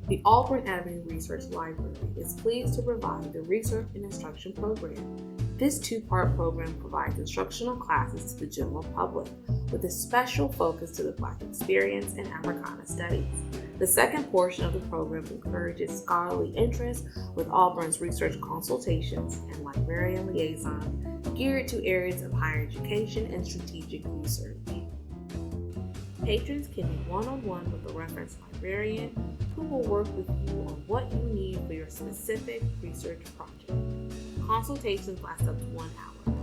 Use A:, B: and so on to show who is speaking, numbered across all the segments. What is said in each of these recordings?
A: The Auburn Avenue Research Library is pleased to provide the Research and Instruction Program. This two-part program provides instructional classes to the general public, with a special focus to the Black experience and Africana studies. The second portion of the program encourages scholarly interest with Auburn's research consultations and librarian liaison geared to areas of higher education and strategic research. Patrons can meet one-on-one with a reference librarian who will work with you on what you need for your specific research project. Consultations last up to 1 hour.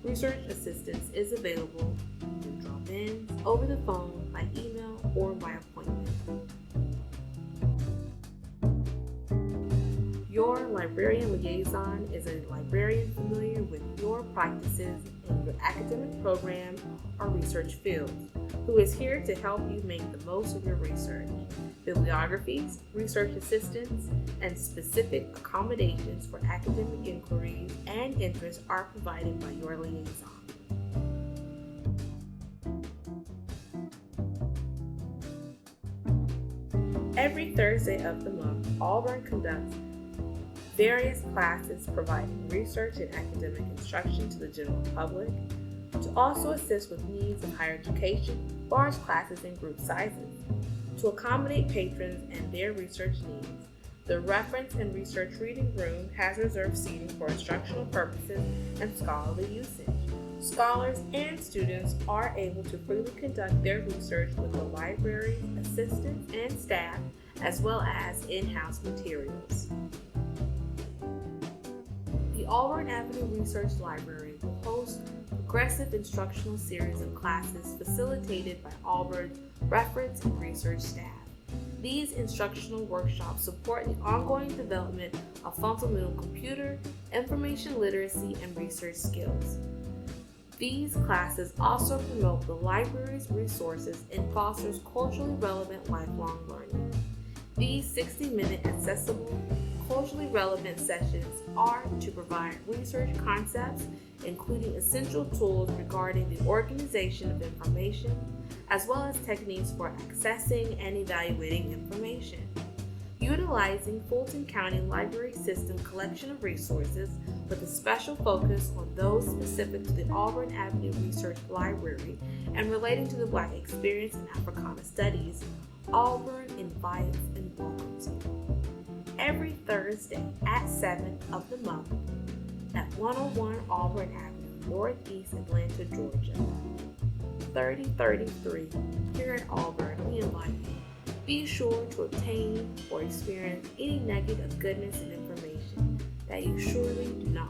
A: Research assistance is available through drop-ins, over the phone, by email, or by appointment. Your librarian liaison is a librarian familiar with your practices in your academic program or research field, who is here to help you make the most of your research. Bibliographies, research assistance, and specific accommodations for academic inquiries and interests are provided by your liaison. Every Thursday of the month, Auburn conducts various classes providing research and academic instruction to the general public. To also assist with needs of higher education, large classes and group sizes. To accommodate patrons and their research needs, the Reference and Research Reading Room has reserved seating for instructional purposes and scholarly usage. Scholars and students are able to freely conduct their research with the library's assistants and staff, as well as in-house materials. The Auburn Avenue Research Library will host a progressive instructional series of classes facilitated by Auburn's reference and research staff. These instructional workshops support the ongoing development of fundamental computer, information literacy, and research skills. These classes also promote the library's resources and fosters culturally relevant lifelong learning. These 60-minute accessible, culturally relevant sessions are to provide research concepts, including essential tools regarding the organization of information, as well as techniques for accessing and evaluating information. Utilizing Fulton County Library System collection of resources with a special focus on those specific to the Auburn Avenue Research Library and relating to the Black experience in Africana studies, Auburn invites and welcomes you. Every Thursday at 7 of the month at 101 Auburn Avenue, Northeast Atlanta, Georgia. 3033 here at Auburn, we invite you. Be sure to obtain or experience any nugget of goodness and information that you surely do not